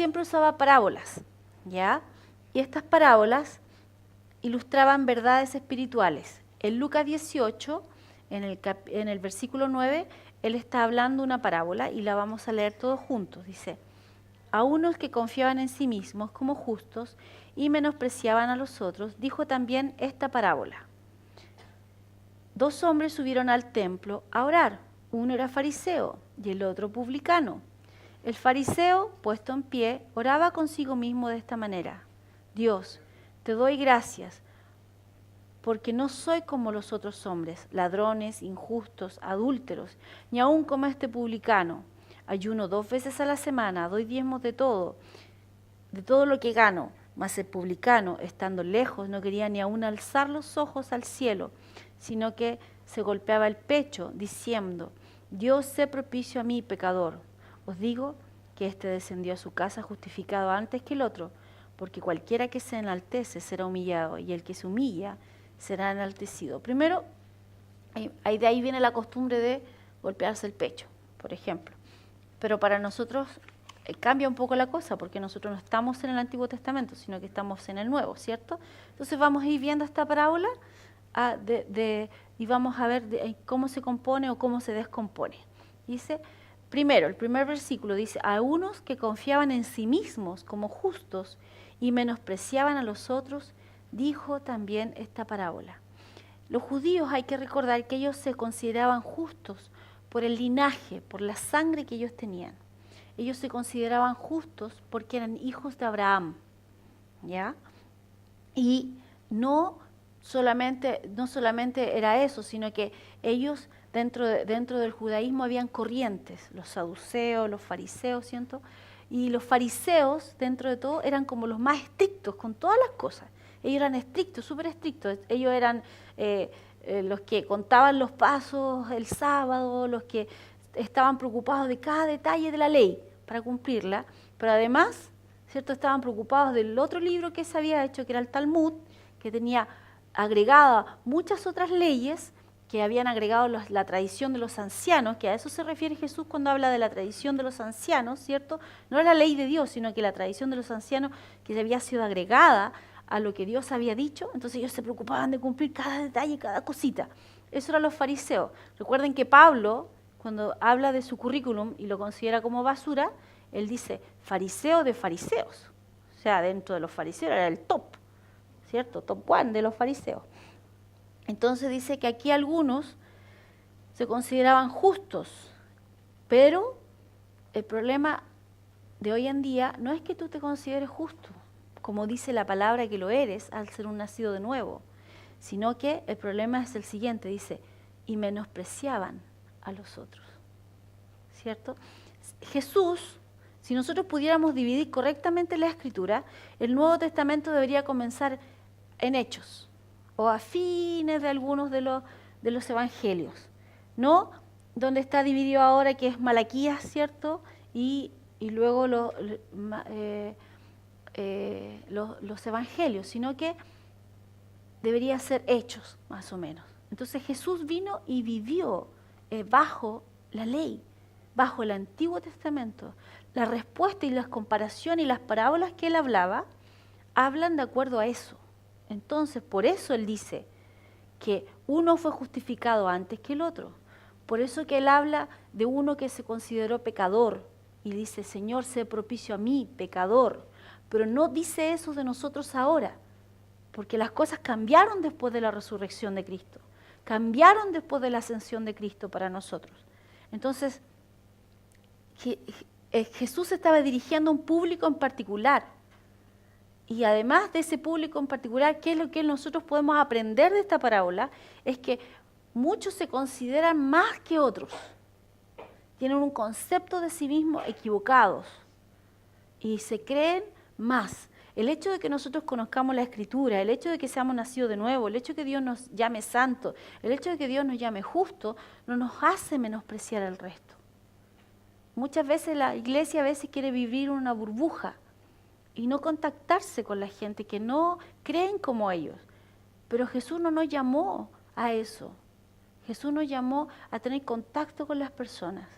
siempre usaba parábolas, ¿ya? Y estas parábolas ilustraban verdades espirituales. En Lucas 18, en el versículo 9, él está hablando una parábola y la vamos a leer todos juntos. Dice, a unos que confiaban en sí mismos como justos y menospreciaban a los otros, dijo también esta parábola. 2 hombres subieron al templo a orar. Uno era fariseo y el otro publicano. El fariseo, puesto en pie, oraba consigo mismo de esta manera. Dios, te doy gracias porque no soy como los otros hombres, ladrones, injustos, adúlteros, ni aun como este publicano. Ayuno 2 veces a la semana, doy diezmos de todo lo que gano. Mas el publicano, estando lejos, no quería ni aun alzar los ojos al cielo, sino que se golpeaba el pecho, diciendo, Dios, sé propicio a mí, pecador. Os digo que éste descendió a su casa justificado antes que el otro, porque cualquiera que se enaltece será humillado, y el que se humilla será enaltecido. Primero, de ahí viene la costumbre de golpearse el pecho, por ejemplo. Pero para nosotros cambia un poco la cosa, porque nosotros no estamos en el Antiguo Testamento, sino que estamos en el Nuevo, ¿cierto? Entonces vamos a ir viendo esta parábola y vamos a ver cómo se compone o cómo se descompone. Dice, primero, el primer versículo dice, a unos que confiaban en sí mismos como justos y menospreciaban a los otros, dijo también esta parábola. Los judíos hay que recordar que ellos se consideraban justos por el linaje, por la sangre que ellos tenían. Ellos se consideraban justos porque eran hijos de Abraham, ¿ya? Y no solamente era eso, sino que ellos dentro del judaísmo habían corrientes, los saduceos, los fariseos, ¿cierto? Y los fariseos, dentro de todo, eran como los más estrictos con todas las cosas. Ellos eran estrictos, súper estrictos. Ellos eran los que contaban los pasos el sábado, los que estaban preocupados de cada detalle de la ley para cumplirla, pero además, ¿cierto?, estaban preocupados del otro libro que se había hecho, que era el Talmud, que tenía agregada muchas otras leyes que habían agregado la tradición de los ancianos, que a eso se refiere Jesús cuando habla de la tradición de los ancianos, ¿cierto? No la ley de Dios, sino que la tradición de los ancianos que había sido agregada a lo que Dios había dicho, entonces ellos se preocupaban de cumplir cada detalle, cada cosita. Eso eran los fariseos. Recuerden que Pablo, cuando habla de su currículum y lo considera como basura, él dice, fariseo de fariseos. O sea, dentro de los fariseos era el top, ¿cierto? Top one de los fariseos. Entonces dice que aquí algunos se consideraban justos, pero el problema de hoy en día no es que tú te consideres justo, como dice la palabra que lo eres al ser un nacido de nuevo, sino que el problema es el siguiente, dice, y menospreciaban a los otros, ¿cierto? Jesús, si nosotros pudiéramos dividir correctamente la Escritura, el Nuevo Testamento debería comenzar en Hechos, o a fines de algunos de los evangelios, ¿no? Donde está dividido ahora, que es Malaquías, ¿cierto? Y luego los evangelios, sino que debería ser Hechos, más o menos. Entonces Jesús vino y vivió bajo la ley, bajo el Antiguo Testamento. La respuesta y las comparaciones y las parábolas que él hablaba, hablan de acuerdo a eso. Entonces, por eso él dice que uno fue justificado antes que el otro. Por eso que él habla de uno que se consideró pecador y dice, Señor, sé propicio a mí, pecador. Pero no dice eso de nosotros ahora, porque las cosas cambiaron después de la resurrección de Cristo. Cambiaron después de la ascensión de Cristo para nosotros. Entonces, Jesús estaba dirigiendo a un público en particular. Y además de ese público en particular, ¿qué es lo que nosotros podemos aprender de esta parábola? Es que muchos se consideran más que otros. Tienen un concepto de sí mismos equivocados y se creen más. El hecho de que nosotros conozcamos la Escritura, el hecho de que seamos nacidos de nuevo, el hecho de que Dios nos llame santo, el hecho de que Dios nos llame justo, no nos hace menospreciar al resto. Muchas veces la iglesia quiere vivir una burbuja y no contactarse con la gente que no creen como ellos. Pero Jesús no nos llamó a eso. Jesús nos llamó a tener contacto con las personas.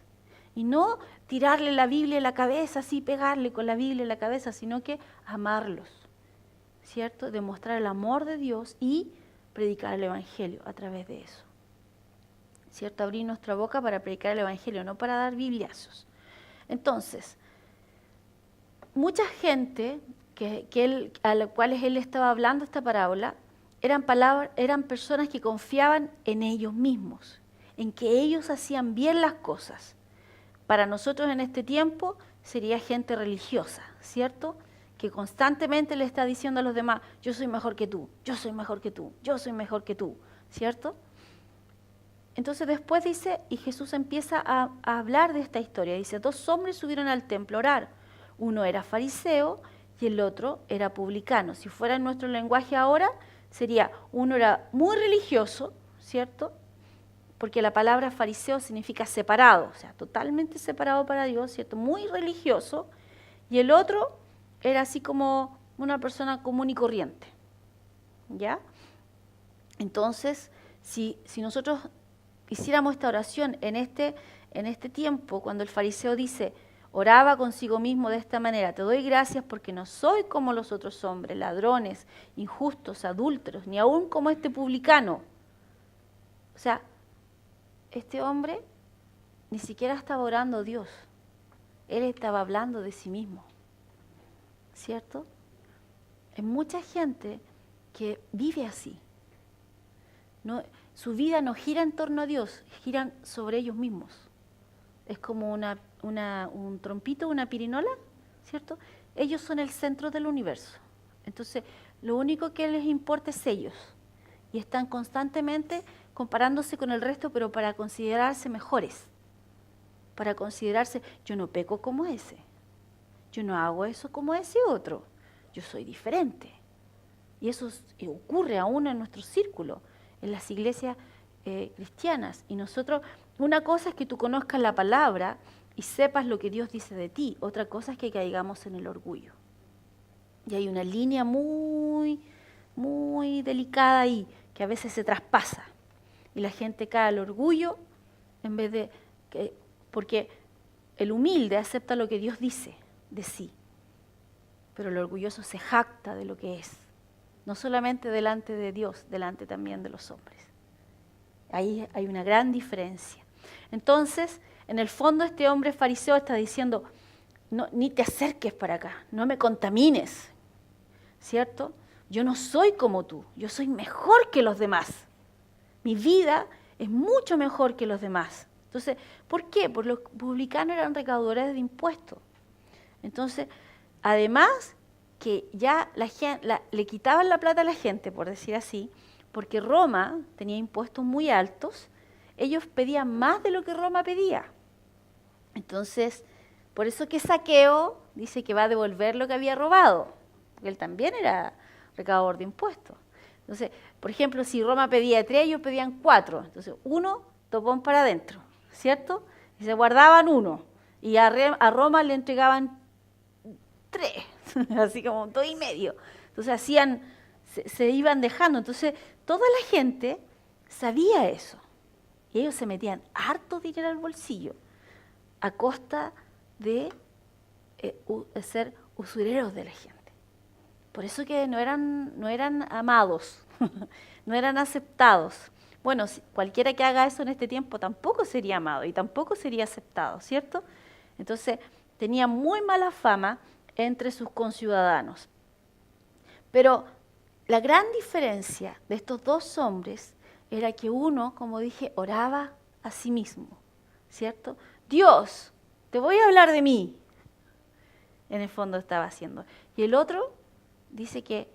Y no tirarle la Biblia en la cabeza, así pegarle con la Biblia en la cabeza, sino que amarlos, ¿cierto? Demostrar el amor de Dios y predicar el Evangelio a través de eso, ¿cierto? Abrir nuestra boca para predicar el Evangelio, no para dar bibliazos. Entonces, mucha gente a la cual él estaba hablando esta parábola eran personas que confiaban en ellos mismos, en que ellos hacían bien las cosas. Para nosotros en este tiempo sería gente religiosa, ¿cierto? Que constantemente le está diciendo a los demás, yo soy mejor que tú, yo soy mejor que tú, yo soy mejor que tú, ¿cierto? Entonces después dice, y Jesús empieza a hablar de esta historia, dice, 2 hombres subieron al templo a orar, uno era fariseo y el otro era publicano. Si fuera en nuestro lenguaje ahora, sería, uno era muy religioso, ¿cierto? Porque la palabra fariseo significa separado, o sea, totalmente separado para Dios, ¿cierto? Muy religioso. Y el otro era así como una persona común y corriente, ¿ya? Entonces, si nosotros hiciéramos esta oración en este tiempo, cuando el fariseo dice, oraba consigo mismo de esta manera, te doy gracias porque no soy como los otros hombres, ladrones, injustos, adúlteros, ni aún como este publicano. O sea, este hombre ni siquiera estaba orando a Dios, él estaba hablando de sí mismo, ¿cierto? Hay mucha gente que vive así. No, su vida no gira en torno a Dios, giran sobre ellos mismos. Es como un trompito, una pirinola, ¿cierto? Ellos son el centro del universo. Entonces, lo único que les importa es ellos. Y están constantemente comparándose con el resto, pero para considerarse mejores. Para considerarse, yo no peco como ese. Yo no hago eso como ese otro. Yo soy diferente. Y eso ocurre aún en nuestro círculo, en las iglesias cristianas. Y nosotros, una cosa es que tú conozcas la palabra y sepas lo que Dios dice de ti. Otra cosa es que caigamos en el orgullo. Y hay una línea muy, muy delicada ahí, que a veces se traspasa. Y la gente cae al orgullo en vez de... porque el humilde acepta lo que Dios dice de sí. Pero el orgulloso se jacta de lo que es. No solamente delante de Dios, delante también de los hombres. Ahí hay una gran diferencia. Entonces, en el fondo este hombre fariseo está diciendo, no, ni te acerques para acá, no me contamines, ¿cierto? Yo no soy como tú, yo soy mejor que los demás. Mi vida es mucho mejor que los demás. Entonces, ¿por qué? Porque los publicanos eran recaudadores de impuestos. Entonces, además que ya le quitaban la plata a la gente, por decir así, porque Roma tenía impuestos muy altos, ellos pedían más de lo que Roma pedía. Entonces, por eso que Zaqueo dice que va a devolver lo que había robado, porque él también era recaudador de impuestos. Entonces, por ejemplo, si Roma pedía 3, ellos pedían 4. Entonces, 1, topón para adentro, ¿cierto? Y se guardaban 1. Y a Roma le entregaban 3, así como 2,5. Entonces, se iban dejando. Entonces, toda la gente sabía eso. Y ellos se metían harto dinero al bolsillo a costa de ser usureros de la gente. Por eso que no eran amados, no eran aceptados. Bueno, cualquiera que haga eso en este tiempo tampoco sería amado y tampoco sería aceptado, ¿cierto? Entonces, tenía muy mala fama entre sus conciudadanos. Pero la gran diferencia de estos 2 hombres era que uno, como dije, oraba a sí mismo, ¿cierto? Dios, te voy a hablar de mí. En el fondo estaba haciendo. Y el otro dice que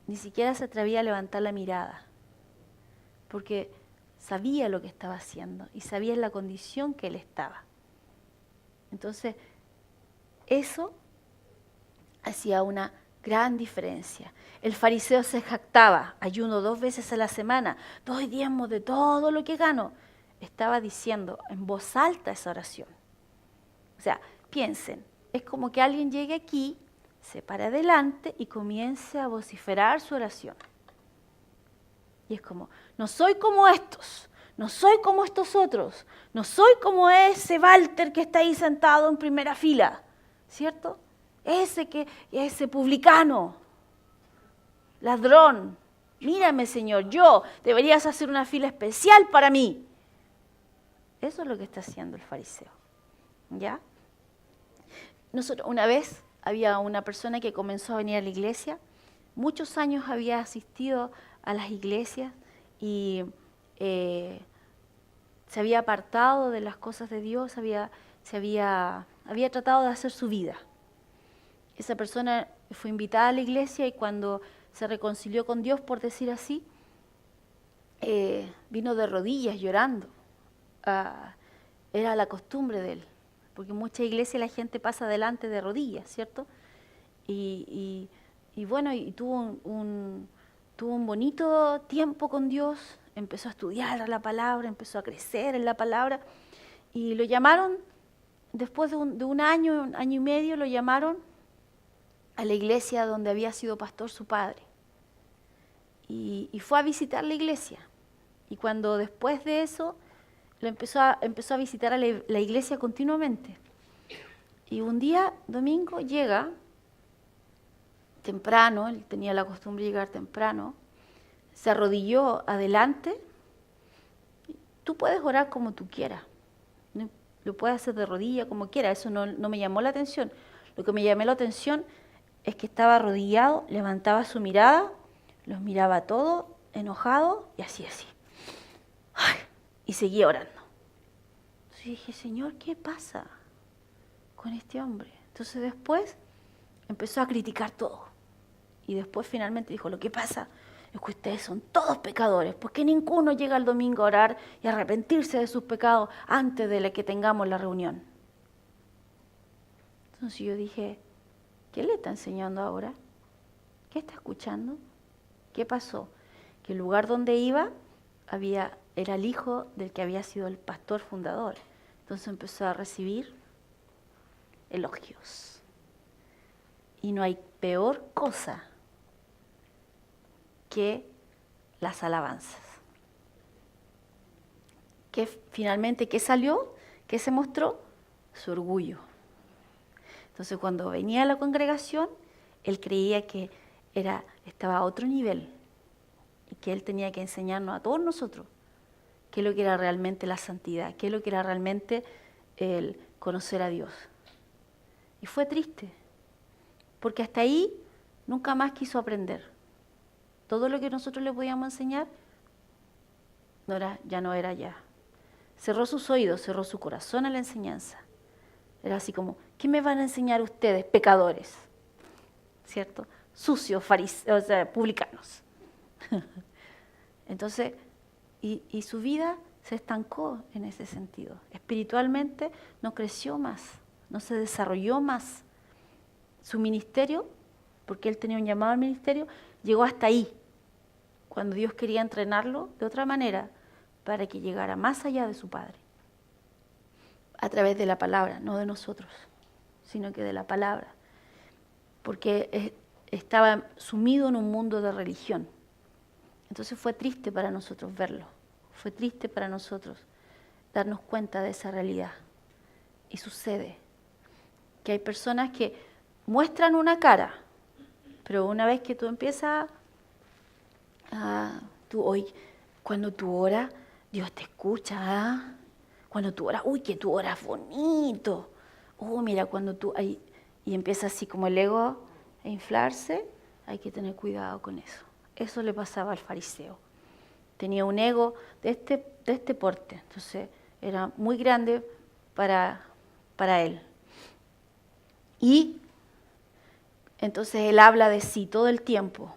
ni siquiera se atrevía a levantar la mirada, porque sabía lo que estaba haciendo y sabía en la condición que él estaba. Entonces, eso hacía una gran diferencia. El fariseo se jactaba, ayuno 2 veces a la semana, doy diezmos de todo lo que gano. Estaba diciendo en voz alta esa oración. O sea, piensen, es como que alguien llegue aquí, se para adelante y comience a vociferar su oración. Y es como, no soy como estos, no soy como estos otros, no soy como ese Walter que está ahí sentado en primera fila, ¿cierto? Ese publicano, ladrón, mírame Señor, deberías hacer una fila especial para mí. Eso es lo que está haciendo el fariseo, ¿ya? Una vez había una persona que comenzó a venir a la iglesia, muchos años había asistido a las iglesias y se había apartado de las cosas de Dios, había tratado de hacer su vida. Esa persona fue invitada a la iglesia y cuando se reconcilió con Dios, por decir así, vino de rodillas llorando. Era la costumbre de él, porque en muchas iglesias la gente pasa delante de rodillas, ¿cierto? Y tuvo un bonito tiempo con Dios, empezó a estudiar la palabra, empezó a crecer en la palabra, y lo llamaron, después de un año y medio, lo llamaron a la iglesia donde había sido pastor su padre. Y fue a visitar la iglesia. Y cuando después de eso, empezó a visitar a la iglesia continuamente. Y un día, domingo, llega temprano, él tenía la costumbre de llegar temprano, se arrodilló adelante. Tú puedes orar como tú quieras, lo puedes hacer de rodilla como quieras, eso no me llamó la atención. Lo que me llamó la atención es que estaba arrodillado, levantaba su mirada, los miraba a todos, enojado, y así. Ay, y seguía orando. Entonces dije, Señor, ¿qué pasa con este hombre? Entonces después empezó a criticar todo. Y después finalmente dijo, lo que pasa es que ustedes son todos pecadores, porque ninguno llega el domingo a orar y a arrepentirse de sus pecados antes de que tengamos la reunión. Entonces yo dije, ¿qué le está enseñando ahora? ¿Qué está escuchando? ¿Qué pasó? Que el lugar donde iba era el hijo del que había sido el pastor fundador. Entonces empezó a recibir elogios. Y no hay peor cosa que las alabanzas. Que finalmente, ¿qué salió? ¿Qué se mostró? Su orgullo. Entonces cuando venía a la congregación, él creía que estaba a otro nivel y que él tenía que enseñarnos a todos nosotros qué es lo que era realmente la santidad, qué es lo que era realmente el conocer a Dios. Y fue triste, porque hasta ahí nunca más quiso aprender. Todo lo que nosotros le podíamos enseñar ya no era ya. Cerró sus oídos, cerró su corazón a la enseñanza. Era así como, ¿qué me van a enseñar ustedes, pecadores? ¿Cierto? Sucios, fariseos, publicanos. Entonces, y su vida se estancó en ese sentido. Espiritualmente no creció más, no se desarrolló más. Su ministerio, porque él tenía un llamado al ministerio, llegó hasta ahí, cuando Dios quería entrenarlo de otra manera para que llegara más allá de su Padre. A través de la palabra, no de nosotros, sino que de la palabra. Porque estaba sumido en un mundo de religión. Entonces fue triste para nosotros verlo. Fue triste para nosotros darnos cuenta de esa realidad. Y sucede que hay personas que muestran una cara, pero una vez que tú empiezas hoy, cuando tú oras, Dios te escucha, ¿ah? Cuando tú oras, uy, que tú oras bonito. Mira, cuando tú... y empieza así como el ego a inflarse, hay que tener cuidado con eso. Eso le pasaba al fariseo. Tenía un ego de este porte, entonces era muy grande para él. Y entonces él habla de sí todo el tiempo.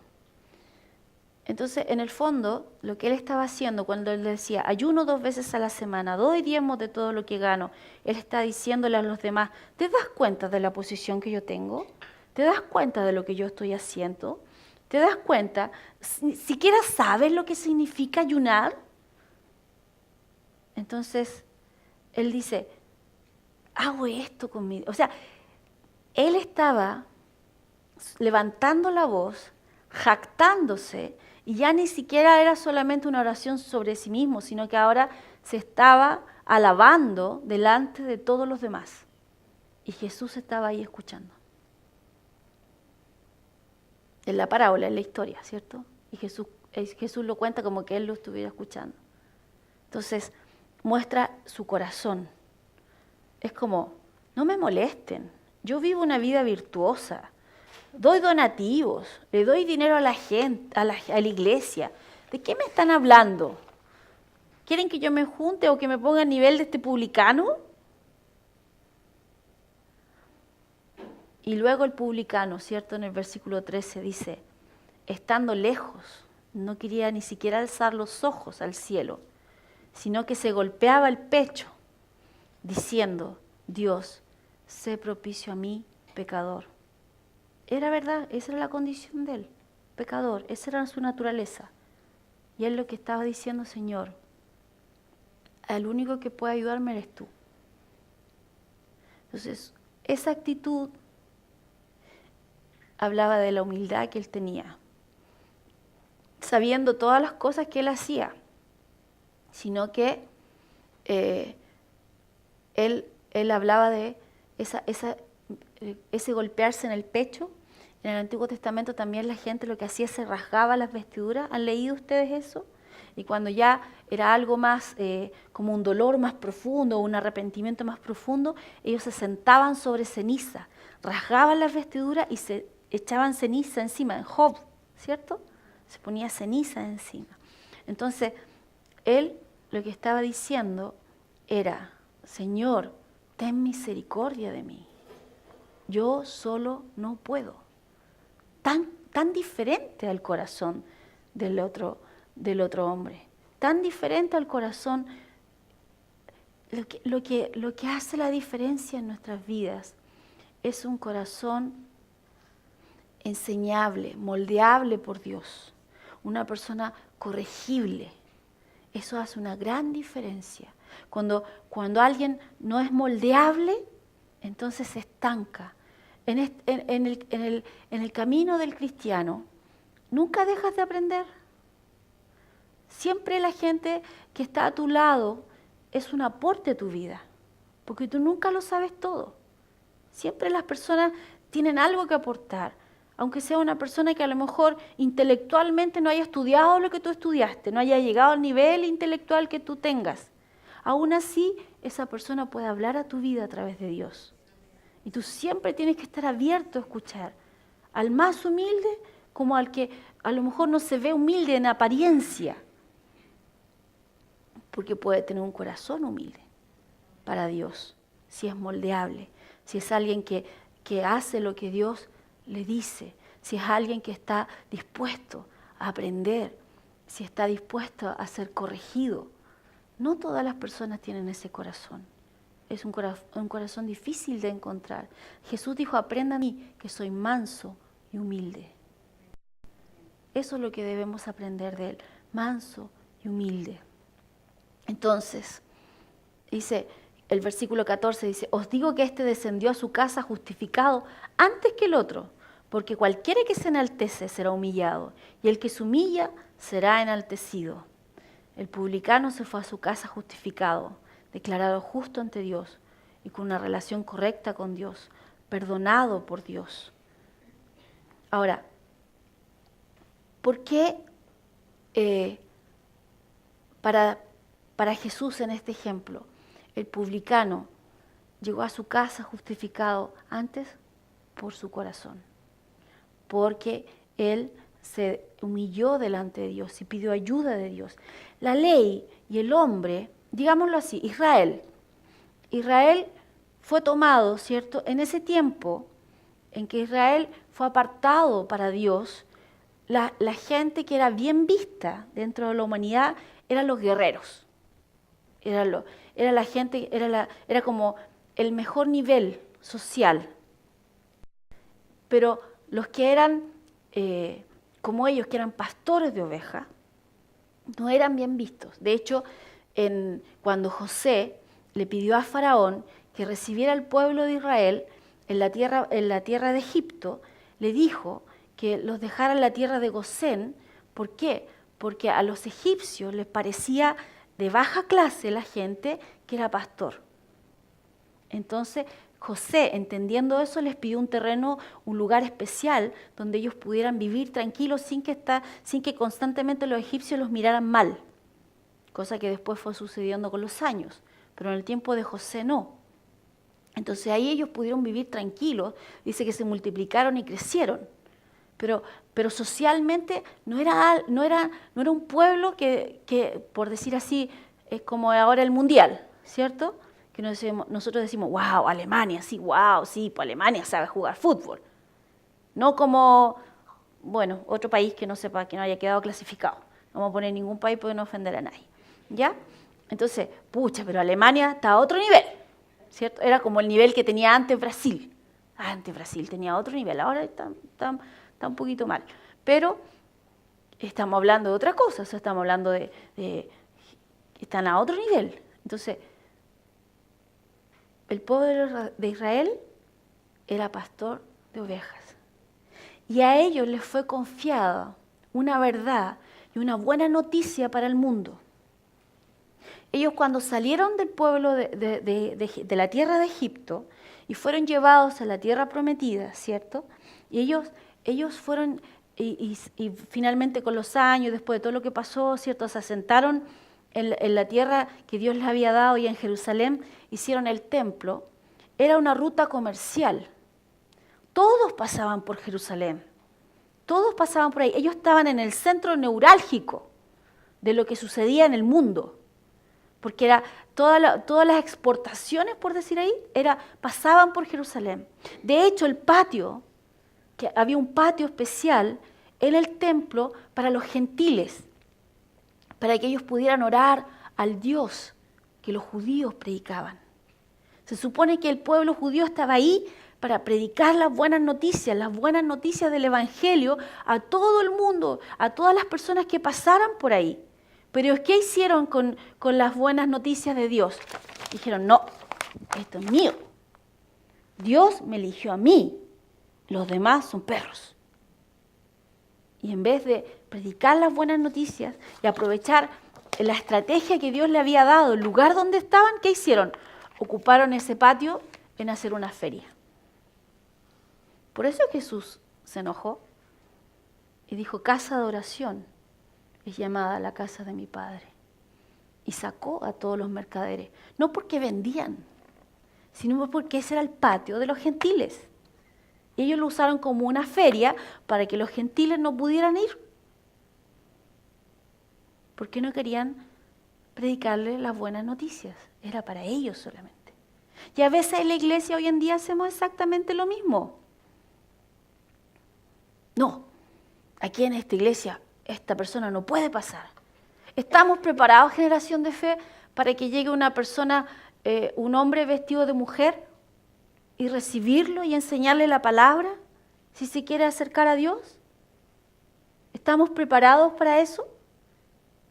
Entonces, en el fondo, lo que él estaba haciendo cuando él decía, ayuno 2 veces a la semana, doy diezmos de todo lo que gano, él está diciéndole a los demás, ¿te das cuenta de la posición que yo tengo? ¿Te das cuenta de lo que yo estoy haciendo? ¿Te das cuenta? ¿Siquiera sabes lo que significa ayunar? Entonces, él dice, hago esto conmigo. O sea, él estaba levantando la voz, jactándose Y ya ni siquiera era solamente una oración sobre sí mismo, sino que ahora se estaba alabando delante de todos los demás. Y Jesús estaba ahí escuchando. En la parábola, en la historia, ¿cierto? Y Jesús lo cuenta como que él lo estuviera escuchando. Entonces, muestra su corazón. Es como, no me molesten, yo vivo una vida virtuosa, doy donativos, le doy dinero a la gente, a la iglesia. ¿De qué me están hablando? ¿Quieren que yo me junte o que me ponga a nivel de este publicano? Y luego el publicano, ¿cierto? En el versículo 13 dice, estando lejos, no quería ni siquiera alzar los ojos al cielo, sino que se golpeaba el pecho, diciendo, Dios, sé propicio a mí, pecador. Era verdad, esa era la condición de él, pecador, esa era su naturaleza. Y él lo que estaba diciendo, Señor, el único que puede ayudarme eres tú. Entonces, esa actitud hablaba de la humildad que él tenía, sabiendo todas las cosas que él hacía, sino que él hablaba de ese golpearse en el pecho. En el Antiguo Testamento también la gente lo que hacía se rasgaba las vestiduras. ¿Han leído ustedes eso? Y cuando ya era algo más como un dolor más profundo, un arrepentimiento más profundo, ellos se sentaban sobre ceniza, rasgaban las vestiduras y se echaban ceniza encima. En Job, ¿cierto? Se ponía ceniza encima. Entonces, él lo que estaba diciendo era, Señor, ten misericordia de mí. Yo solo no puedo. Tan diferente al corazón del otro hombre. Tan diferente al corazón. Lo que hace la diferencia en nuestras vidas es un corazón enseñable, moldeable por Dios. Una persona corregible. Eso hace una gran diferencia. Cuando alguien no es moldeable, entonces se estanca. En el camino del cristiano, nunca dejas de aprender. Siempre la gente que está a tu lado es un aporte a tu vida, porque tú nunca lo sabes todo. Siempre las personas tienen algo que aportar, aunque sea una persona que a lo mejor intelectualmente no haya estudiado lo que tú estudiaste, no haya llegado al nivel intelectual que tú tengas. Aún así, esa persona puede hablar a tu vida a través de Dios. Y tú siempre tienes que estar abierto a escuchar al más humilde como al que a lo mejor no se ve humilde en apariencia, porque puede tener un corazón humilde para Dios, si es moldeable, si es alguien que hace lo que Dios le dice, si es alguien que está dispuesto a aprender, si está dispuesto a ser corregido. No todas las personas tienen ese corazón. Es un corazón difícil de encontrar. Jesús dijo, aprendan de mí que soy manso y humilde. Eso es lo que debemos aprender de él, manso y humilde. Entonces, dice el versículo 14, dice, os digo que éste descendió a su casa justificado antes que el otro, porque cualquiera que se enaltece será humillado, y el que se humilla será enaltecido. El publicano se fue a su casa justificado, declarado justo ante Dios y con una relación correcta con Dios, perdonado por Dios. Ahora, ¿por qué para Jesús en este ejemplo el publicano llegó a su casa justificado antes? Por su corazón, porque él se humilló delante de Dios y pidió ayuda de Dios. La ley y el hombre, digámoslo así, Israel fue tomado, ¿cierto? En ese tiempo en que Israel fue apartado para Dios, la gente que era bien vista dentro de la humanidad eran los guerreros. Era la gente, era como el mejor nivel social. Pero los que eran como ellos, que eran pastores de ovejas, no eran bien vistos. De hecho, cuando José le pidió a Faraón que recibiera al pueblo de Israel en la tierra de Egipto, le dijo que los dejara en la tierra de Gosén, ¿Por qué? Porque a los egipcios les parecía de baja clase la gente que era pastor. Entonces José, entendiendo eso, les pidió un terreno, un lugar especial donde ellos pudieran vivir tranquilos sin que constantemente los egipcios los miraran mal, cosa que después fue sucediendo con los años, pero en el tiempo de José no. Entonces ahí ellos pudieron vivir tranquilos, dice que se multiplicaron y crecieron, pero socialmente no era un pueblo que, por decir así, es como ahora el mundial, ¿cierto? Que nosotros decimos, wow, Alemania, sí, pues Alemania sabe jugar fútbol. No como, bueno, otro país que no sepa, que no haya quedado clasificado. No vamos a poner ningún país para no ofender a nadie, ¿ya? Entonces, pero Alemania está a otro nivel, ¿cierto? Era como el nivel que tenía antes Brasil. Antes Brasil tenía otro nivel, ahora está un poquito mal. Pero estamos hablando de otra cosa, o sea, estamos hablando de están a otro nivel. Entonces, el pueblo de Israel era pastor de ovejas. Y a ellos les fue confiada una verdad y una buena noticia para el mundo. Ellos cuando salieron del pueblo de la tierra de Egipto y fueron llevados a la tierra prometida, ¿cierto? Y ellos fueron, y finalmente con los años, después de todo lo que pasó, ¿cierto? Se asentaron en la tierra que Dios les había dado y en Jerusalén hicieron el templo. Era una ruta comercial. Todos pasaban por Jerusalén. Todos pasaban por ahí. Ellos estaban en el centro neurálgico de lo que sucedía en el mundo. Porque era todas las exportaciones, por decir ahí, pasaban por Jerusalén. De hecho, el patio, que había un patio especial en el templo para los gentiles, para que ellos pudieran orar al Dios que los judíos predicaban. Se supone que el pueblo judío estaba ahí para predicar las buenas noticias del Evangelio a todo el mundo, a todas las personas que pasaran por ahí. Pero ¿qué hicieron con las buenas noticias de Dios? Dijeron, no, esto es mío. Dios me eligió a mí, los demás son perros. Y en vez de predicar las buenas noticias y aprovechar la estrategia que Dios le había dado, el lugar donde estaban, ¿qué hicieron? Ocuparon ese patio en hacer una feria. Por eso Jesús se enojó y dijo, casa de oración es llamada la casa de mi Padre. Y sacó a todos los mercaderes, no porque vendían, sino porque ese era el patio de los gentiles. Y ellos lo usaron como una feria para que los gentiles no pudieran ir. Porque no querían predicarles las buenas noticias. Era para ellos solamente. Y a veces en la iglesia hoy en día hacemos exactamente lo mismo. No, aquí en esta iglesia esta persona no puede pasar. ¿Estamos preparados, generación de fe, para que llegue una persona, un hombre vestido de mujer, y recibirlo y enseñarle la palabra, si se quiere acercar a Dios? ¿Estamos preparados para eso?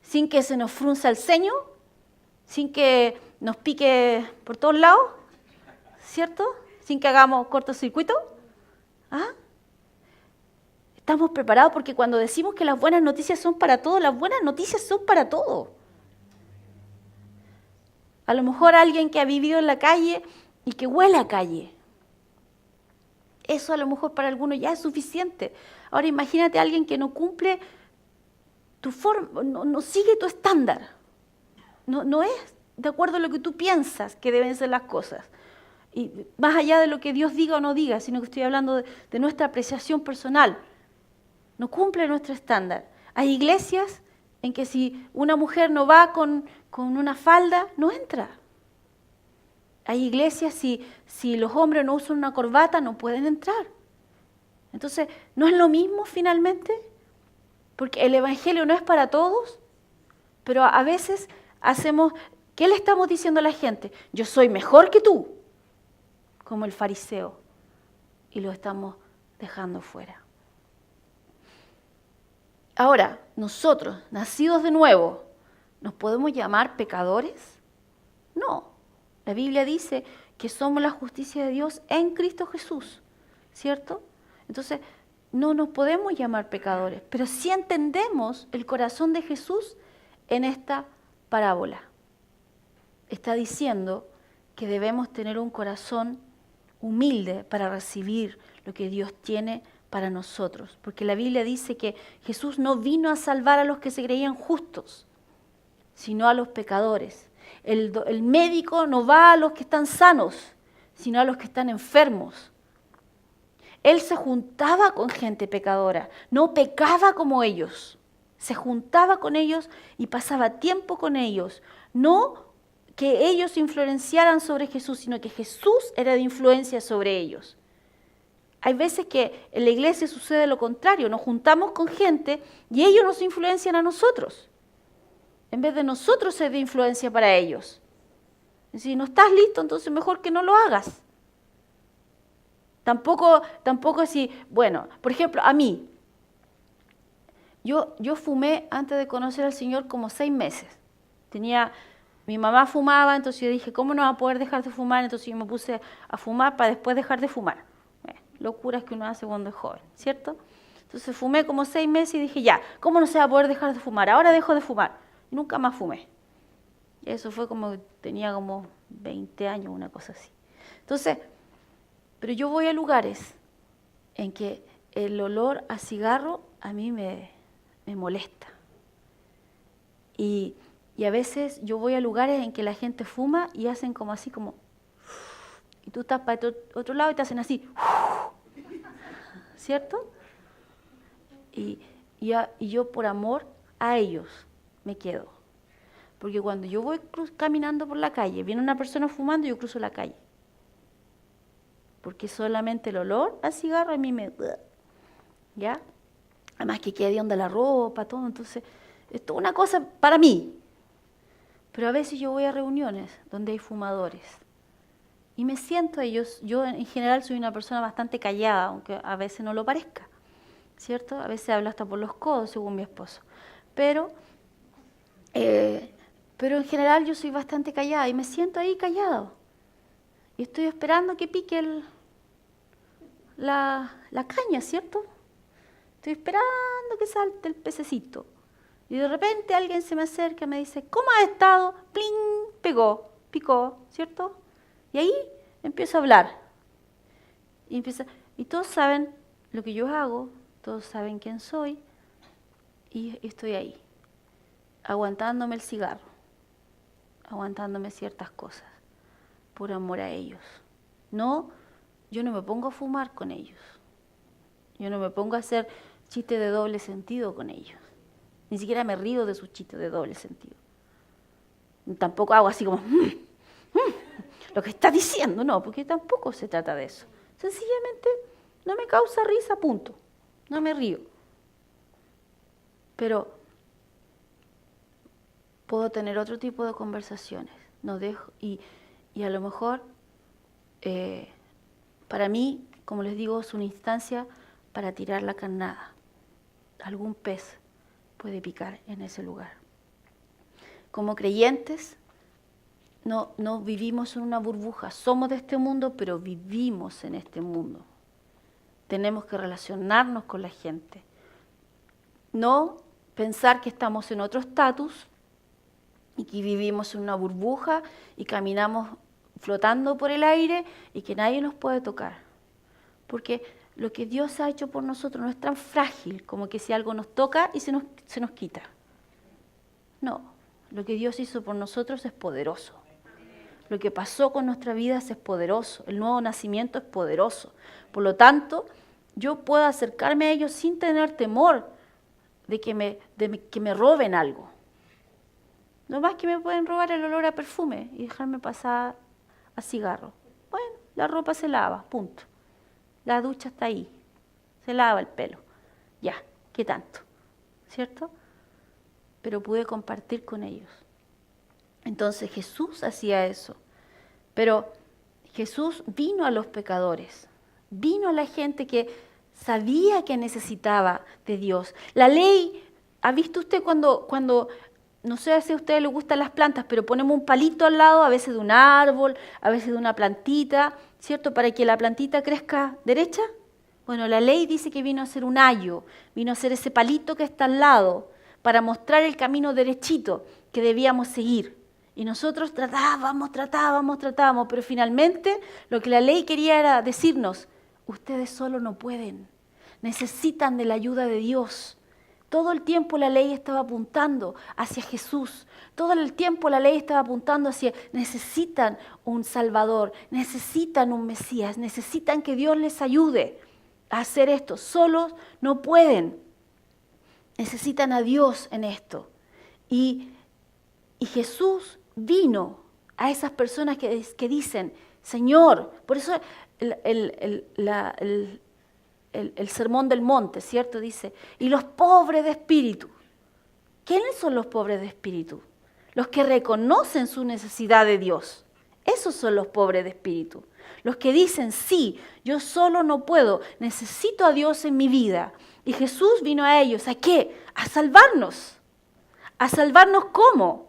Sin que se nos frunza el ceño, sin que nos pique por todos lados, ¿cierto? Sin que hagamos cortocircuito. ¿Ah? Estamos preparados porque cuando decimos que las buenas noticias son para todos, las buenas noticias son para todos. A lo mejor alguien que ha vivido en la calle y que huele a calle. Eso a lo mejor para algunos ya es suficiente. Ahora imagínate a alguien que no cumple tu forma, no sigue tu estándar. No es de acuerdo a lo que tú piensas que deben ser las cosas. Y más allá de lo que Dios diga o no diga, sino que estoy hablando de nuestra apreciación personal. No cumple nuestro estándar. Hay iglesias en que si una mujer no va con una falda, no entra. Hay iglesias, si los hombres no usan una corbata, no pueden entrar. Entonces, ¿no es lo mismo finalmente? Porque el Evangelio no es para todos, pero a veces ¿qué le estamos diciendo a la gente? Yo soy mejor que tú, como el fariseo, y lo estamos dejando fuera. Ahora, nosotros, nacidos de nuevo, ¿nos podemos llamar pecadores? No. La Biblia dice que somos la justicia de Dios en Cristo Jesús, ¿cierto? Entonces, no nos podemos llamar pecadores, pero sí entendemos el corazón de Jesús en esta parábola. Está diciendo que debemos tener un corazón humilde para recibir lo que Dios tiene para nosotros, porque la Biblia dice que Jesús no vino a salvar a los que se creían justos, sino a los pecadores. El médico no va a los que están sanos, sino a los que están enfermos. Él se juntaba con gente pecadora, no pecaba como ellos. Se juntaba con ellos y pasaba tiempo con ellos. No que ellos influenciaran sobre Jesús, sino que Jesús era de influencia sobre ellos. Hay veces que en la iglesia sucede lo contrario, nos juntamos con gente y ellos nos influencian a nosotros, en vez de nosotros ser de influencia para ellos. Si no estás listo, entonces mejor que no lo hagas. Tampoco si, bueno, por ejemplo, a mí, yo fumé antes de conocer al Señor como 6 meses. Mi mamá fumaba, entonces yo dije, ¿cómo no va a poder dejar de fumar? Entonces yo me puse a fumar para después dejar de fumar. Locuras que uno hace cuando es joven, ¿cierto? Entonces fumé como 6 meses y dije, ya, ¿cómo no se va a poder dejar de fumar? Ahora dejo de fumar. Y nunca más fumé. Y eso fue como, tenía como 20 años, una cosa así. Entonces, pero yo voy a lugares en que el olor a cigarro a mí me molesta. Y a veces yo voy a lugares en que la gente fuma y hacen como así, como... Y tú estás para otro lado y te hacen así. ¿Cierto? Y yo por amor a ellos me quedo. Porque cuando yo voy caminando por la calle, viene una persona fumando y yo cruzo la calle. Porque solamente el olor a cigarro a mí me... ¿Ya? Además que queda de onda la ropa, todo. Entonces, esto es una cosa para mí. Pero a veces yo voy a reuniones donde hay fumadores. Y me siento a ellos. Yo en general soy una persona bastante callada, aunque a veces no lo parezca. ¿Cierto? A veces hablo hasta por los codos, según mi esposo. Pero en general yo soy bastante callada y me siento ahí callado. Y estoy esperando que pique la caña, ¿cierto? Estoy esperando que salte el pececito. Y de repente alguien se me acerca y me dice, ¿cómo has estado? ¡Pling! Picó, ¿cierto? Y ahí empiezo a hablar. Y todos saben lo que yo hago, todos saben quién soy. Y estoy ahí, aguantándome el cigarro, aguantándome ciertas cosas, por amor a ellos. No, yo no me pongo a fumar con ellos. Yo no me pongo a hacer chistes de doble sentido con ellos. Ni siquiera me río de sus chistes de doble sentido. Tampoco hago así como, lo que está diciendo, no, porque tampoco se trata de eso. Sencillamente no me causa risa, punto. No me río. Pero puedo tener otro tipo de conversaciones. No dejo, y a lo mejor, para mí, como les digo, es una instancia para tirar la carnada. Algún pez puede picar en ese lugar. Como creyentes, no vivimos en una burbuja. Somos de este mundo, pero vivimos en este mundo. Tenemos que relacionarnos con la gente. No pensar que estamos en otro estatus y que vivimos en una burbuja y caminamos flotando por el aire y que nadie nos puede tocar. Porque lo que Dios ha hecho por nosotros no es tan frágil como que si algo nos toca y se nos quita. No, lo que Dios hizo por nosotros es poderoso. Lo que pasó con nuestras vidas es poderoso. El nuevo nacimiento es poderoso. Por lo tanto, yo puedo acercarme a ellos sin tener temor de que me roben algo. No más que me pueden robar el olor a perfume y dejarme pasar a cigarro. Bueno, la ropa se lava, punto. La ducha está ahí, se lava el pelo. Ya, ¿qué tanto? ¿Cierto? Pero pude compartir con ellos. Entonces Jesús hacía eso. Pero Jesús vino a los pecadores, vino a la gente que sabía que necesitaba de Dios. La ley, ¿ha visto usted cuando no sé si a ustedes les gustan las plantas, pero ponemos un palito al lado, a veces de un árbol, a veces de una plantita, ¿cierto? Para que la plantita crezca derecha. Bueno, la ley dice que vino a ser un ayo, vino a ser ese palito que está al lado, para mostrar el camino derechito que debíamos seguir. Y nosotros tratábamos, pero finalmente lo que la ley quería era decirnos, ustedes solo no pueden, necesitan de la ayuda de Dios. Todo el tiempo la ley estaba apuntando hacia Jesús. Todo el tiempo la ley estaba apuntando hacia, necesitan un Salvador, necesitan un Mesías, necesitan que Dios les ayude a hacer esto. Solos no pueden. Necesitan a Dios en esto. Y Jesús vino a esas personas que dicen, Señor, por eso el sermón del monte, ¿cierto? Dice, y los pobres de espíritu. ¿Quiénes son los pobres de espíritu? Los que reconocen su necesidad de Dios. Esos son los pobres de espíritu. Los que dicen, sí, yo solo no puedo, necesito a Dios en mi vida. Y Jesús vino a ellos, ¿a qué? A salvarnos. ¿A salvarnos cómo?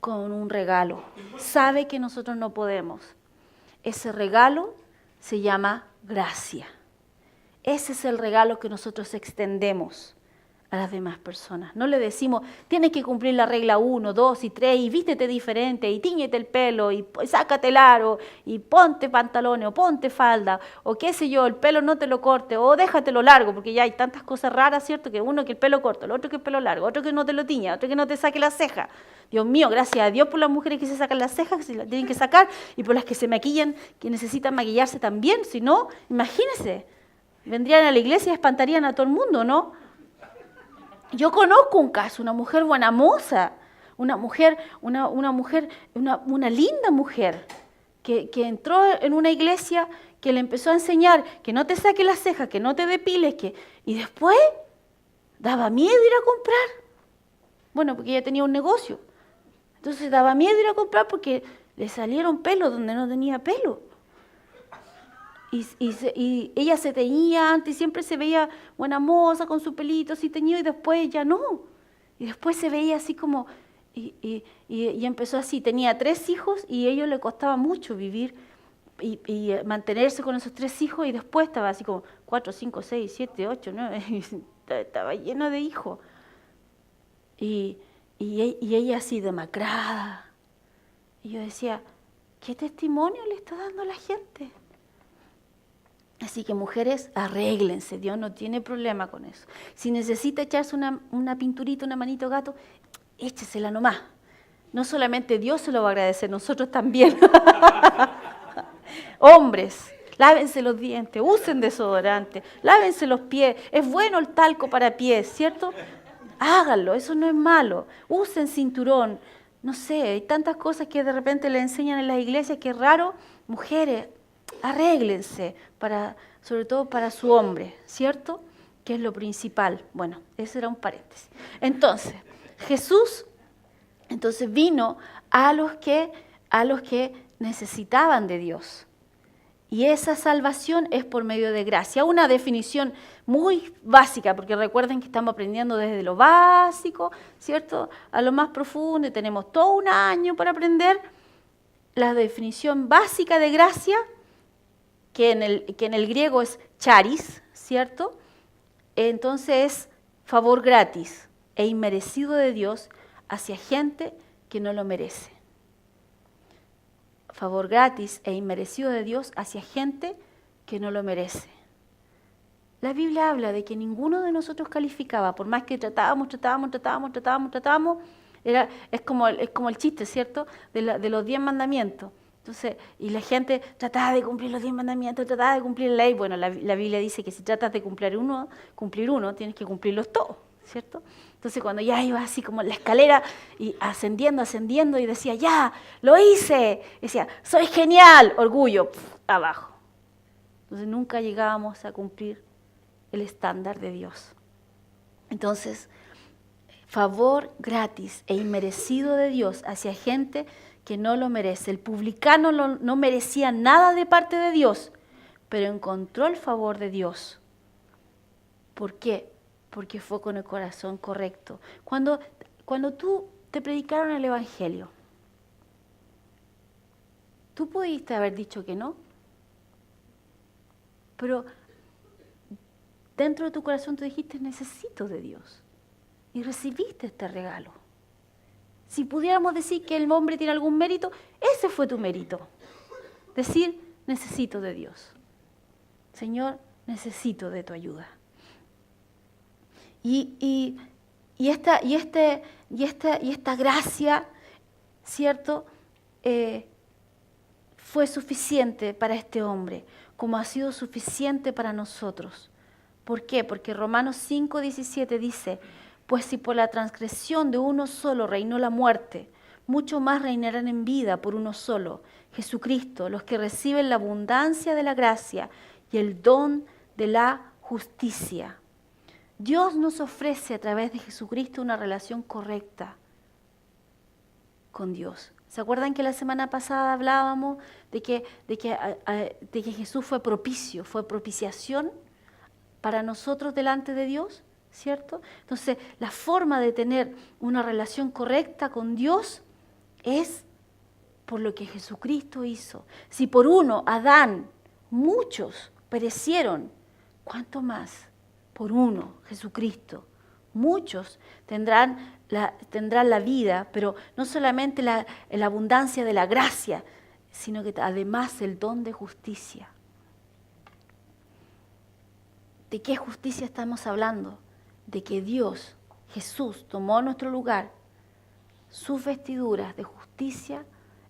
Con un regalo. Sabe que nosotros no podemos. Ese regalo se llama gracia. Ese es el regalo que nosotros extendemos a las demás personas. No le decimos, tienes que cumplir la regla 1, 2 y 3, y vístete diferente, y tíñete el pelo, y sácate el aro, y ponte pantalones, o ponte falda, o qué sé yo, el pelo no te lo corte, o déjatelo largo, porque ya hay tantas cosas raras, ¿cierto? Que uno que el pelo corto, el otro que el pelo largo, otro que no te lo tiña, otro que no te saque la ceja. Dios mío, gracias a Dios por las mujeres que se sacan las cejas, que se las tienen que sacar, y por las que se maquillan, que necesitan maquillarse también, si no, imagínense, vendrían a la iglesia y espantarían a todo el mundo, ¿no? Yo conozco un caso, una mujer buena moza, una linda mujer, que entró en una iglesia que le empezó a enseñar que no te saques las cejas, que no te depiles, y después daba miedo ir a comprar. Bueno, porque ella tenía un negocio. Entonces daba miedo ir a comprar porque le salieron pelos donde no tenía pelo. Y ella se teñía antes y siempre se veía buena moza con su pelito así teñido y después ya no. Y después se veía así como, y empezó así, tenía 3 hijos y a ellos le costaba mucho vivir y mantenerse con esos 3 hijos y después estaba así como 4, 5, 6, 7, 8, 9, estaba lleno de hijos. Y ella así demacrada. Y yo decía, ¿qué testimonio le está dando a la gente? Así que mujeres, arréglense, Dios no tiene problema con eso. Si necesita echarse una pinturita, una manito gato, échesela nomás. No solamente Dios se lo va a agradecer, nosotros también. Hombres, lávense los dientes, usen desodorante, lávense los pies. Es bueno el talco para pies, ¿cierto? Háganlo, eso no es malo. Usen cinturón. No sé, hay tantas cosas que de repente le enseñan en las iglesias que es raro. Mujeres, arréglense, sobre todo para su hombre, ¿cierto? Que es lo principal. Bueno, ese era un paréntesis. Entonces, Jesús vino a los que necesitaban de Dios. Y esa salvación es por medio de gracia. Una definición muy básica, porque recuerden que estamos aprendiendo desde lo básico, ¿cierto? A lo más profundo, y tenemos todo un año para aprender. La definición básica de gracia, que en el griego es charis, ¿cierto? Entonces es favor gratis e inmerecido de Dios hacia gente que no lo merece. Favor gratis e inmerecido de Dios hacia gente que no lo merece. La Biblia habla de que ninguno de nosotros calificaba, por más que tratábamos, es como el chiste, ¿cierto? De los 10 mandamientos. Entonces, y la gente trataba de cumplir los 10 mandamientos, trataba de cumplir la ley. Bueno, la Biblia dice que si tratas de cumplir uno, tienes que cumplirlos todos, ¿cierto? Entonces, cuando ya iba así como en la escalera y ascendiendo y decía, ya, lo hice, decía, soy genial, orgullo, abajo. Entonces, nunca llegábamos a cumplir el estándar de Dios. Entonces, favor gratis e inmerecido de Dios hacia gente que no lo merece. El publicano no merecía nada de parte de Dios, pero encontró el favor de Dios. ¿Por qué? Porque fue con el corazón correcto. Cuando tú te predicaron el Evangelio, ¿tú pudiste haber dicho que no? Pero dentro de tu corazón tú dijiste, necesito de Dios. Y recibiste este regalo. Si pudiéramos decir que el hombre tiene algún mérito, ese fue tu mérito. Decir, necesito de Dios. Señor, necesito de tu ayuda. Y esta gracia, ¿cierto? Fue suficiente para este hombre, como ha sido suficiente para nosotros. ¿Por qué? Porque Romanos 5:17 dice, pues si por la transgresión de uno solo reinó la muerte, mucho más reinarán en vida por uno solo, Jesucristo, los que reciben la abundancia de la gracia y el don de la justicia. Dios nos ofrece a través de Jesucristo una relación correcta con Dios. ¿Se acuerdan que la semana pasada hablábamos de que Jesús fue propicio, fue propiciación para nosotros delante de Dios? ¿Cierto? Entonces, la forma de tener una relación correcta con Dios es por lo que Jesucristo hizo. Si por uno, Adán, muchos perecieron, ¿cuánto más? Por uno, Jesucristo. Muchos tendrán la vida, pero no solamente la abundancia de la gracia, sino que además el don de justicia. ¿De qué justicia estamos hablando? De que Dios, Jesús, tomó nuestro lugar, sus vestiduras de justicia.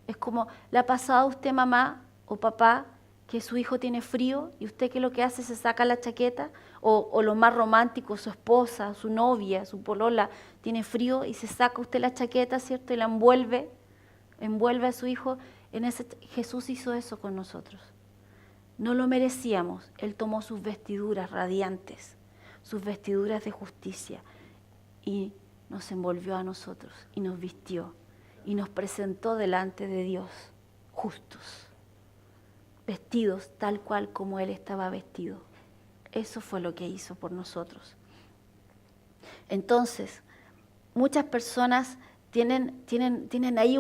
Es como le ha pasado a usted, mamá o papá, que su hijo tiene frío y usted ¿qué es lo que hace? Se saca la chaqueta, o lo más romántico, su esposa, su novia, su polola tiene frío y se saca usted la chaqueta, ¿cierto? Y la envuelve a su hijo. Jesús hizo eso con nosotros. No lo merecíamos. Él tomó sus vestiduras radiantes, sus vestiduras de justicia, y nos envolvió a nosotros, y nos vistió, y nos presentó delante de Dios, justos, vestidos tal cual como Él estaba vestido. Eso fue lo que hizo por nosotros. Entonces, muchas personas tienen ahí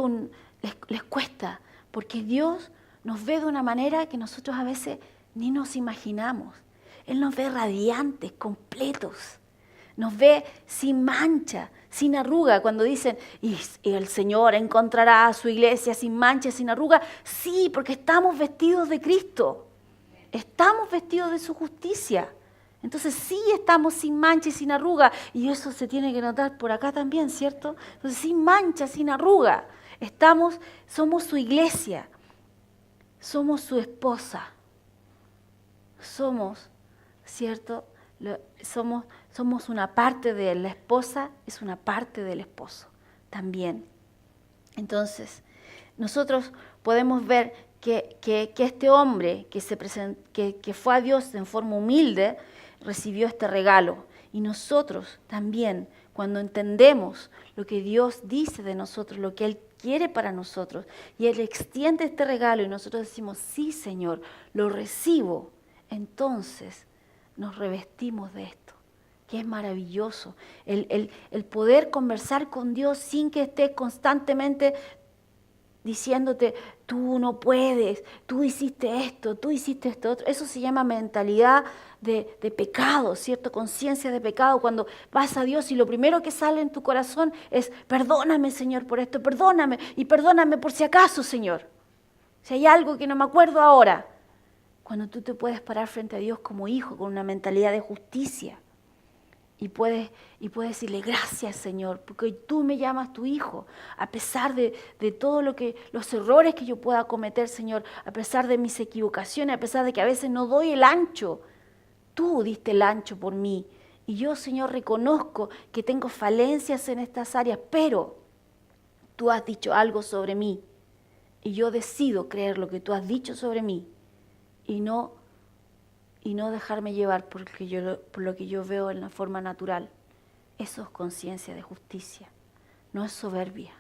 les cuesta, porque Dios nos ve de una manera que nosotros a veces ni nos imaginamos. Él nos ve radiantes, completos. Nos ve sin mancha, sin arruga. Cuando dicen, y el Señor encontrará a su iglesia sin mancha, sin arruga. Sí, porque estamos vestidos de Cristo. Estamos vestidos de su justicia. Entonces sí estamos sin mancha y sin arruga. Y eso se tiene que notar por acá también, ¿cierto? Entonces sin mancha, sin arruga. Somos su iglesia. Somos su esposa. Somos, ¿cierto? Somos una parte de la esposa, es una parte del esposo también. Entonces, nosotros podemos ver que este hombre que fue a Dios en forma humilde, recibió este regalo. Y nosotros también, cuando entendemos lo que Dios dice de nosotros, lo que Él quiere para nosotros, y Él extiende este regalo y nosotros decimos, sí, Señor, lo recibo, entonces nos revestimos de esto, que es maravilloso. El poder conversar con Dios sin que estés constantemente diciéndote, tú no puedes, tú hiciste esto otro. Eso se llama mentalidad de pecado, ¿cierto? Conciencia de pecado, cuando vas a Dios y lo primero que sale en tu corazón es, perdóname, Señor, por esto, perdóname, y perdóname por si acaso, Señor. Si hay algo que no me acuerdo ahora. Cuando tú te puedes parar frente a Dios como hijo, con una mentalidad de justicia, y puedes decirle, gracias, Señor, porque tú me llamas tu hijo, a pesar de todos los errores que yo pueda cometer, Señor, a pesar de mis equivocaciones, a pesar de que a veces no doy el ancho, tú diste el ancho por mí. Y yo, Señor, reconozco que tengo falencias en estas áreas, pero tú has dicho algo sobre mí, y yo decido creer lo que tú has dicho sobre mí, y no dejarme llevar por lo que yo veo en la forma natural. Eso es conciencia de justicia, no es soberbia,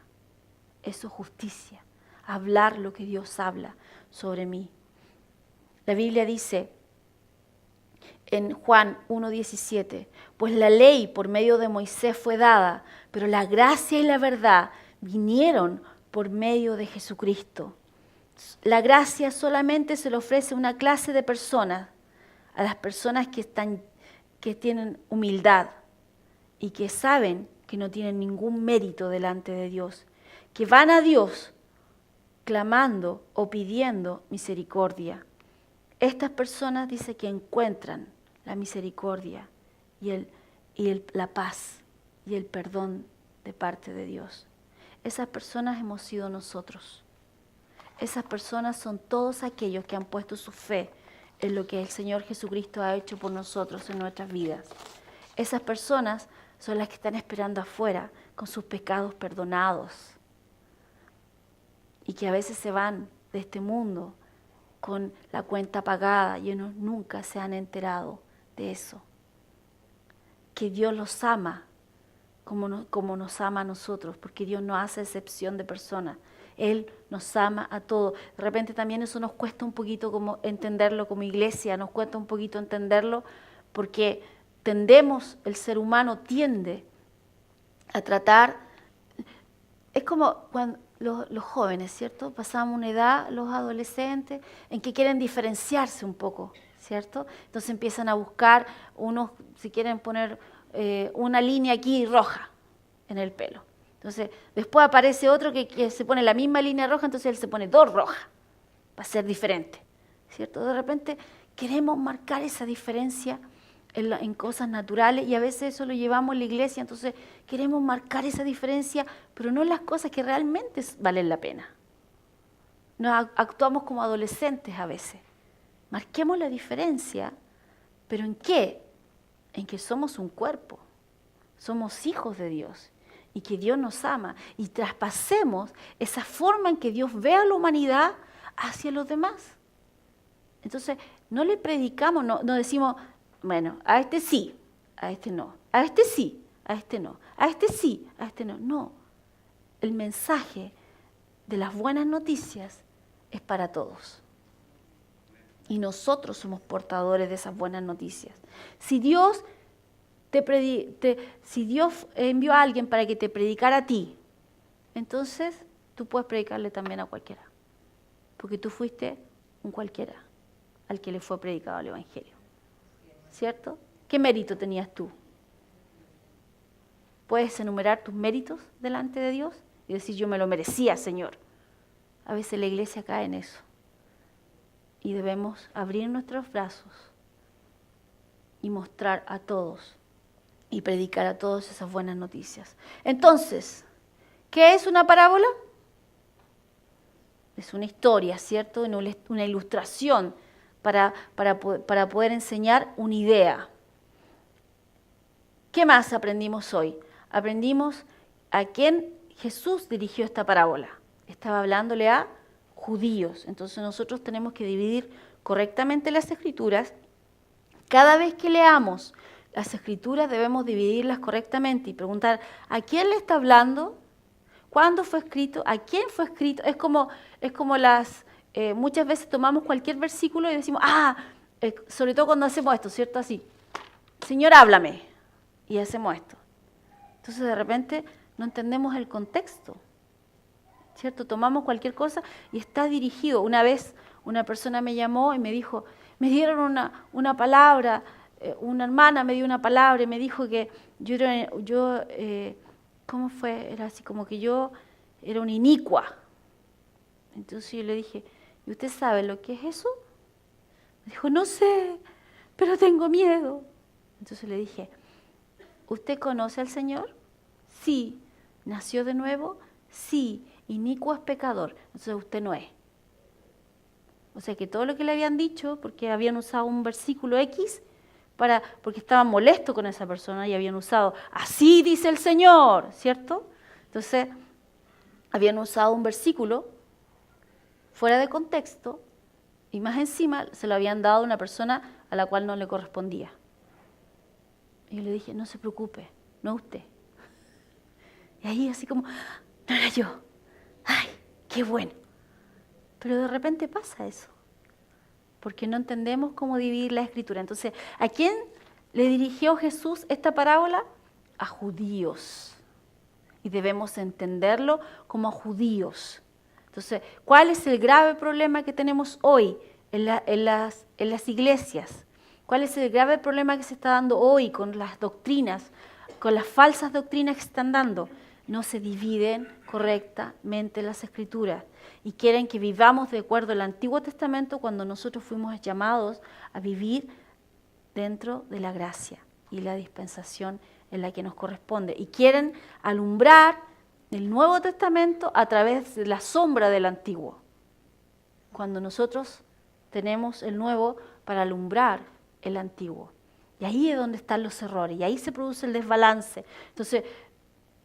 eso es justicia, hablar lo que Dios habla sobre mí. La Biblia dice en Juan 1:17, pues la ley por medio de Moisés fue dada, pero la gracia y la verdad vinieron por medio de Jesucristo. La gracia solamente se le ofrece a una clase de personas, a las personas que que tienen humildad y que saben que no tienen ningún mérito delante de Dios, que van a Dios clamando o pidiendo misericordia. Estas personas dice que encuentran la misericordia y la paz y el perdón de parte de Dios. Esas personas hemos sido nosotros. Esas personas son todos aquellos que han puesto su fe en lo que el Señor Jesucristo ha hecho por nosotros en nuestras vidas. Esas personas son las que están esperando afuera con sus pecados perdonados y que a veces se van de este mundo con la cuenta pagada y ellos nunca se han enterado de eso. Que Dios los ama como nos ama a nosotros, porque Dios no hace excepción de personas. Él nos ama a todos. De repente también eso nos cuesta un poquito como entenderlo como iglesia, nos cuesta un poquito entenderlo porque el ser humano tiende a tratar, es como cuando los jóvenes, ¿cierto? Pasamos una edad, los adolescentes, en que quieren diferenciarse un poco, ¿cierto? Entonces empiezan a buscar unos, si quieren poner una línea aquí roja en el pelo. Entonces, después aparece otro que se pone la misma línea roja, entonces él se pone 2 rojas, para ser diferente, ¿cierto? De repente queremos marcar esa diferencia en cosas naturales y a veces eso lo llevamos a la iglesia, entonces queremos marcar esa diferencia, pero no en las cosas que realmente valen la pena. Nos actuamos como adolescentes a veces. Marquemos la diferencia, pero ¿en qué? En que somos un cuerpo, somos hijos de Dios y que Dios nos ama y traspasemos esa forma en que Dios ve a la humanidad hacia los demás. Entonces, no le predicamos, no decimos, bueno, a este sí, a este no, a este sí, a este no, a este sí, a este no. No, el mensaje de las buenas noticias es para todos. Y nosotros somos portadores de esas buenas noticias. Si Dios envió a alguien para que te predicara a ti, entonces tú puedes predicarle también a cualquiera. Porque tú fuiste un cualquiera al que le fue predicado el Evangelio. ¿Cierto? ¿Qué mérito tenías tú? ¿Puedes enumerar tus méritos delante de Dios? Y decir, yo me lo merecía, Señor. A veces la iglesia cae en eso. Y debemos abrir nuestros brazos y mostrar a todos y predicar a todos esas buenas noticias. Entonces, ¿qué es una parábola? Es una historia, ¿cierto? Una ilustración para poder enseñar una idea. ¿Qué más aprendimos hoy? Aprendimos a quién Jesús dirigió esta parábola. Estaba hablándole a judíos. Entonces nosotros tenemos que dividir correctamente las escrituras. Cada vez que leamos las escrituras debemos dividirlas correctamente y preguntar, ¿a quién le está hablando? ¿Cuándo fue escrito? ¿A quién fue escrito? Es como muchas veces tomamos cualquier versículo y decimos, sobre todo cuando hacemos esto, ¿cierto? Así, Señor, háblame. Y hacemos esto. Entonces de repente no entendemos el contexto, ¿cierto? Tomamos cualquier cosa y está dirigido. Una vez una persona me llamó y me dijo, me dieron una palabra, una hermana me dio una palabra y me dijo que ¿cómo fue? Era así como que yo era una inicua. Entonces yo le dije, ¿y usted sabe lo que es eso? Me dijo, no sé, pero tengo miedo. Entonces le dije, ¿usted conoce al Señor? Sí. ¿Nació de nuevo? Sí. Inicuo es pecador. Entonces usted no es. O sea que todo lo que le habían dicho, porque habían usado un versículo X, porque estaban molestos con esa persona y habían usado, así dice el Señor, ¿cierto? Entonces, habían usado un versículo fuera de contexto y más encima se lo habían dado a una persona a la cual no le correspondía. Y yo le dije, no se preocupe, no es usted. Y ahí así como, no era yo. ¡Ay, qué bueno! Pero de repente pasa eso, porque no entendemos cómo dividir la escritura. Entonces, ¿a quién le dirigió Jesús esta parábola? A judíos. Y debemos entenderlo como a judíos. Entonces, ¿cuál es el grave problema que tenemos hoy en las iglesias? ¿Cuál es el grave problema que se está dando hoy con las doctrinas, con las falsas doctrinas que se están dando? No se dividen correctamente las Escrituras y quieren que vivamos de acuerdo al Antiguo Testamento cuando nosotros fuimos llamados a vivir dentro de la gracia y la dispensación en la que nos corresponde. Y quieren alumbrar el Nuevo Testamento a través de la sombra del Antiguo, cuando nosotros tenemos el Nuevo para alumbrar el Antiguo. Y ahí es donde están los errores, y ahí se produce el desbalance. Entonces,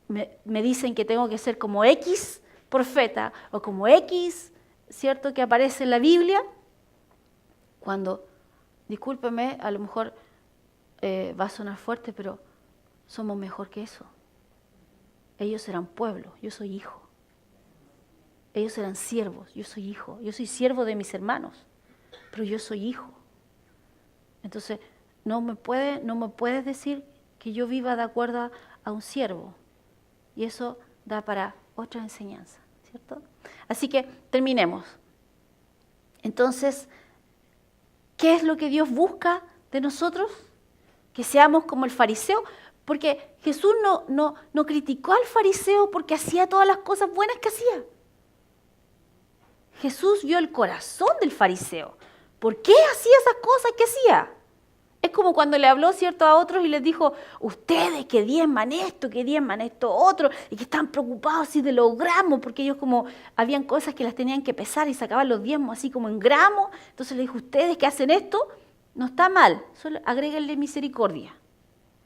me dicen que tengo que ser como X profeta, o como X, ¿cierto?, que aparece en la Biblia, cuando, discúlpeme, a lo mejor va a sonar fuerte, pero somos mejor que eso. Ellos eran pueblo, yo soy hijo. Ellos eran siervos, yo soy hijo. Yo soy siervo de mis hermanos, pero yo soy hijo. Entonces, no me puedes decir que yo viva de acuerdo a un siervo. Y eso da para otra enseñanza, ¿cierto? Así que terminemos. Entonces, ¿qué es lo que Dios busca de nosotros? Que seamos como el fariseo. Porque Jesús no criticó al fariseo porque hacía todas las cosas buenas que hacía. Jesús vio el corazón del fariseo. ¿Por qué hacía esas cosas que hacía? Es como cuando le habló, ¿cierto?, a otros y les dijo, ustedes que diezman esto otro, y que están preocupados si de los gramos, porque ellos como habían cosas que las tenían que pesar y sacaban los diezmos así como en gramos. Entonces le dijo, ustedes que hacen esto, no está mal, solo agréguenle misericordia.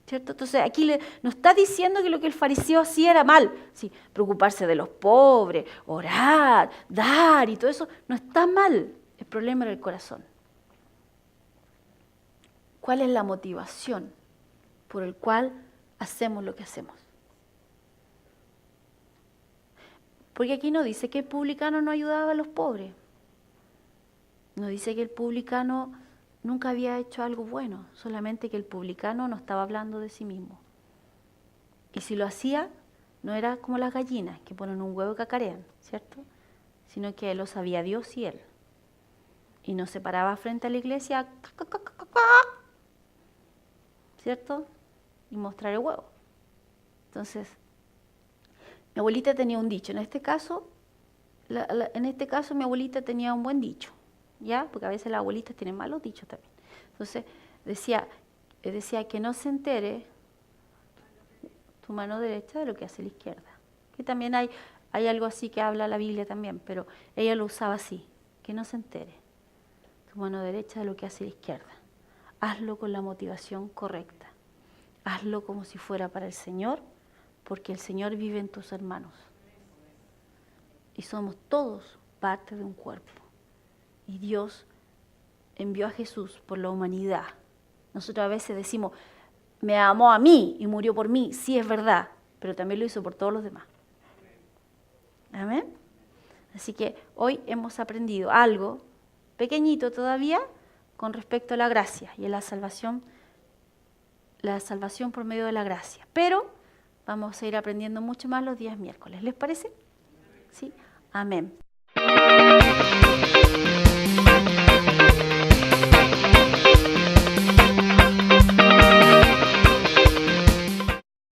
¿Cierto? Entonces aquí no está diciendo que lo que el fariseo hacía era mal. Sí, preocuparse de los pobres, orar, dar y todo eso, no está mal. El problema era el corazón. ¿Cuál es la motivación por el cual hacemos lo que hacemos? Porque aquí no dice que el publicano no ayudaba a los pobres. No dice que el publicano nunca había hecho algo bueno, solamente que el publicano no estaba hablando de sí mismo. Y si lo hacía, no era como las gallinas que ponen un huevo y cacarean, ¿cierto? Sino que lo sabía Dios y él. Y no se paraba frente a la iglesia, ¿cierto? Y mostrar el huevo. Entonces, mi abuelita tenía un dicho. En este caso mi abuelita tenía un buen dicho. ¿Ya? Porque a veces las abuelitas tienen malos dichos también. Entonces, decía que no se entere tu mano derecha de lo que hace la izquierda. Que también hay algo así que habla la Biblia también, pero ella lo usaba así, que no se entere tu mano derecha de lo que hace la izquierda. Hazlo con la motivación correcta. Hazlo como si fuera para el Señor, porque el Señor vive en tus hermanos. Y somos todos parte de un cuerpo. Y Dios envió a Jesús por la humanidad. Nosotros a veces decimos, me amó a mí y murió por mí. Sí, es verdad, pero también lo hizo por todos los demás. Amén. Así que hoy hemos aprendido algo pequeñito todavía con respecto a la gracia y a la salvación por medio de la gracia. Pero vamos a ir aprendiendo mucho más los días miércoles. ¿Les parece? Sí. Amén.